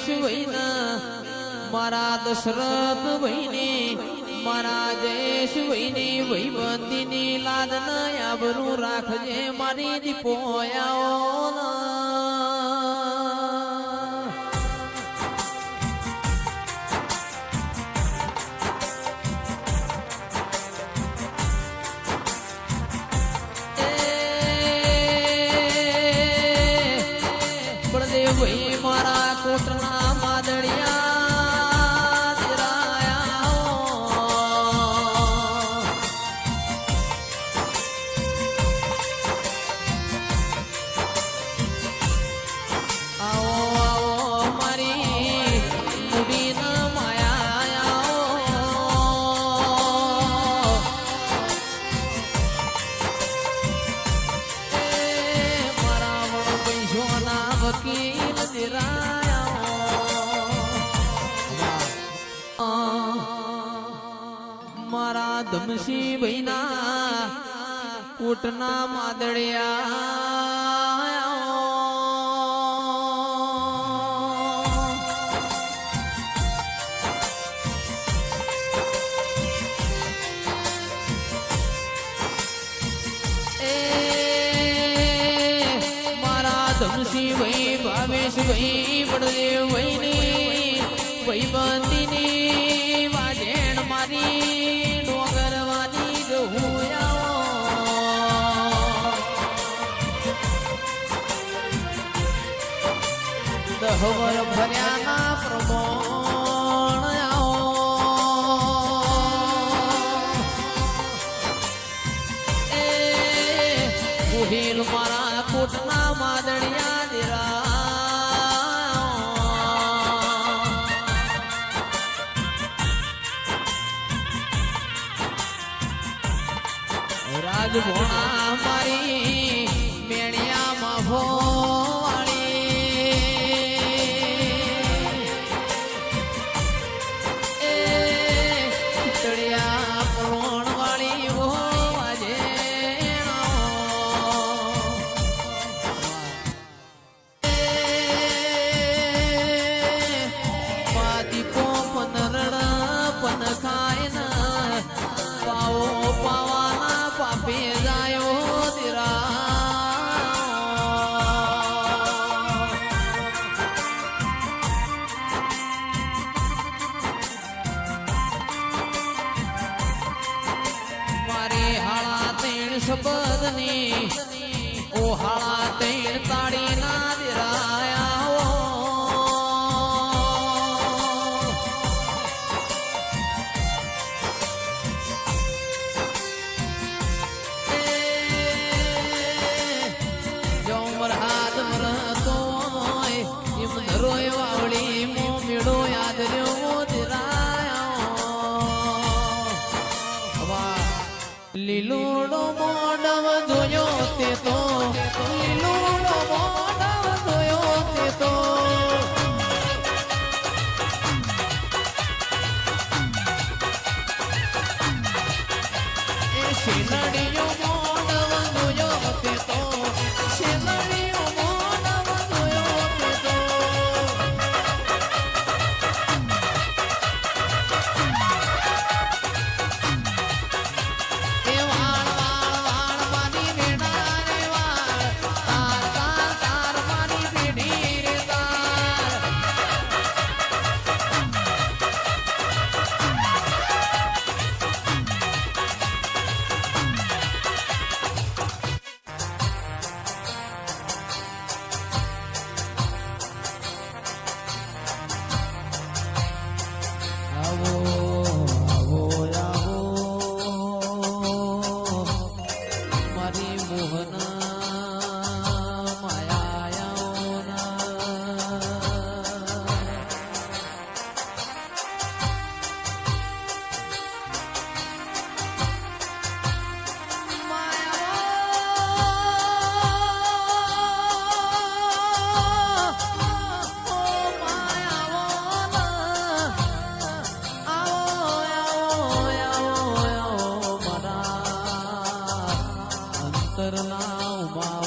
વૈના મારા દશરથ વૈની મારા જયેશ વૈની વૈવંતીની લાદના આબરૂ રાખજે મારી દીપોયાઓ વહી મારા કોટના માદળિયા આવો આવો મારી મુડીના માયા મારા વણ પૈસોના વકીલ મારા ધમસી ભાઈના કોટના માદળિયા ધમસી ભાઈ ભાવેશ ભાઈ બળદેવ ભાઈની ભાઈબંધીની વાજેણ મારી ડોગરવાની દહવર ભર્યાના પ્રમાણ ગુહિલ મારા કોટના માદળિયા દેરા રાજભોણા મારી મેણિયામાં ભોવાળી ચડિયા પલોણ વાળી ભોવાજે દીપો પનરડ પન ખાય ન પાવો પાવાના પાપે જાયો તેરા મારે હાળા તેણ શબ્દની ઓ હાળા તેણ તાળી ના દેરાયા રોય વાવળી મો મેળો યાદ રહ્યો દેરાયો લીલોડો મોડવ જોયો તે તો લીલોડો મોડવ જોયો તે તો એ શેલડીયો મોડવ જોયો તે તો શેલડીયો અંતરના ઉમા